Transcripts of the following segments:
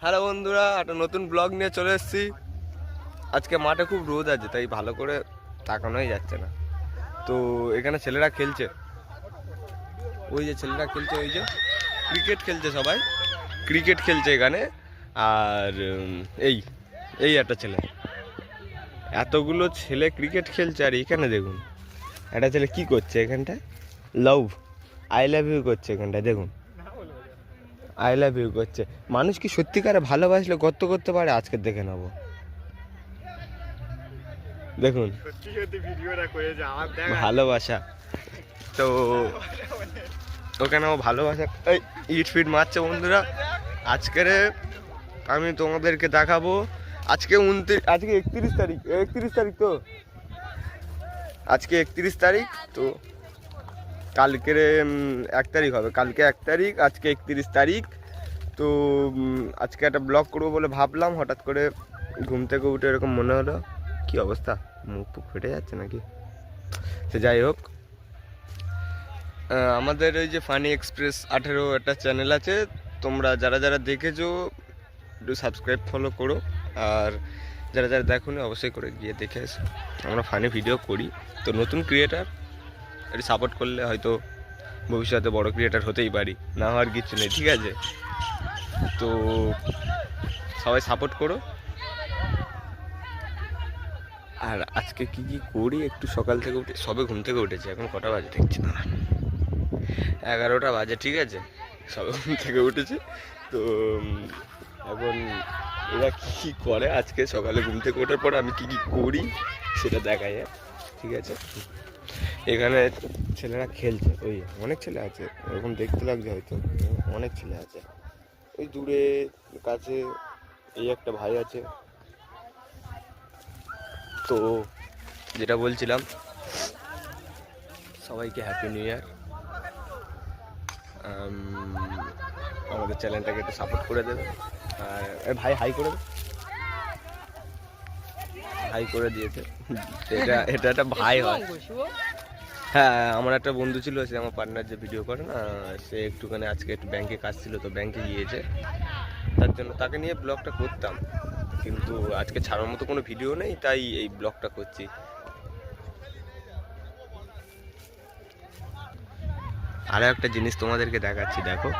Hello বন্ধুরা, একটা নতুন ব্লগ নিয়ে চলে এসেছি। আজকে মাঠে খুব রোদ আছে, তাই ভালো করে তাকানোই যাচ্ছে না। তো এখানে ছেলেরা খেলছে, ওই যে ছেলেরা খেলছে, ওই যে ক্রিকেট খেলছে, সবাই ক্রিকেট খেলছে এখানে। আর এই এই একটা ছেলে, এতগুলো ছেলে ক্রিকেট খেলছে। আর এখানে দেখুন একটা ছেলে কি করছে এখানটায়, আই লাভ ইউ করছে এখানটায়। দেখুন আই লাভ ইউ করছে। মানুষ কি সত্যিকারে ভালোবাসলে গর্ত করতে পারে? আজকে দেখে নেবো। দেখুন ভালোবাসা, তো ওখানেও ভালোবাসা এই ইট ফিট মারছে। বন্ধুরা, আজকের আমি তোমাদেরকে দেখাবো। আজকে 31 তারিখ, 31 তারিখ তো, আজকে 31 তারিখ। তো কালকের 1 তারিখ হবে, কালকে 1 তারিখ, আজকে 31 তারিখ। তো আজকে একটা ব্লগ করবো বলে ভাবলাম, হঠাৎ করে ঘুম থেকে উঠে এরকম মনে হলো। কি অবস্থা, মুখ ফুক ফেটে যাচ্ছে নাকি? সে যাই হোক, আমাদের ওই যে ফানি এক্সপ্রেস 18 একটা চ্যানেল আছে, তোমরা যারা যারা দেখেছো একটু সাবস্ক্রাইব ফলো করো। আর যারা যারা দেখোনি অবশ্যই করে গিয়ে দেখে এসো। আমরা ফানি ভিডিও করি, তো নতুন ক্রিয়েটার একটু সাপোর্ট করলে হয়তো ভবিষ্যতে বড় ক্রিয়েটার হতেই পারি, না হওয়ার কিছু নেই, ঠিক আছে? তো সবাই সাপোর্ট করো। আর আজকে কি কি করি, একটু সকাল থেকে উঠে, সবে ঘুম থেকে উঠেছি। এখন কটা বাজে দেখছি না, 11টা বাজে, ঠিক আছে? সবে ঘুম থেকে উঠেছি। তো এখন এরা কী করে, আজকে সকালে ঘুম থেকে ওঠার পর আমি কি কি করি সেটা দেখা যায়, ঠিক আছে? এখানে ছেলেরা খেলছে, ওই অনেক ছেলে আছে, এরকম দেখতে লাগছে হয়তো অনেক ছেলে আছে। ওই দূরে কাছে এই একটা ভাই আছে। তো যেটা বলছিলাম, সবাইকে হ্যাপি নিউ ইয়ার। আমাদের চ্যানেলটাকে একটু সাপোর্ট করে দেবে। আর ভাই হাই করে দেবে, হাই করে দিয়েছে। এটা এটা একটা ভাই হয়। হ্যাঁ, আমার একটা বন্ধু ছিল, সে আমার পার্টনার যে ভিডিও করে না, সে একটুখানি আজকে একটু ব্যাংকে কাজ ছিল, তো ব্যাংকে গিয়েছে, তার জন্য তাকে নিয়ে ব্লগটা করতাম, কিন্তু আজকে ছাড়ার মতো কোনো ভিডিও নেই, তাই এই ব্লগটা করছি। আরও একটা জিনিস তোমাদেরকে দেখাচ্ছি, দেখো।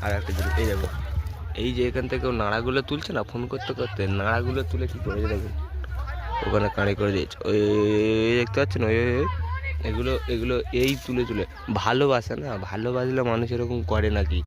আর একটা জিনিস, এই দেখো, এই যে এখান থেকে নাড়াগুলো তুলছে না, ফোন করতে করতে নাড়াগুলো তুলে কি করেছে দেখুন, ওখানে কাঁড়ি করে দিয়েছে। ওই দেখতে পাচ্ছেন, ওই এগুলো এগুলো এই তুলে তুলে ভালোবাসে না, ভালোবাসলে মানুষ এরকম করে নাকি?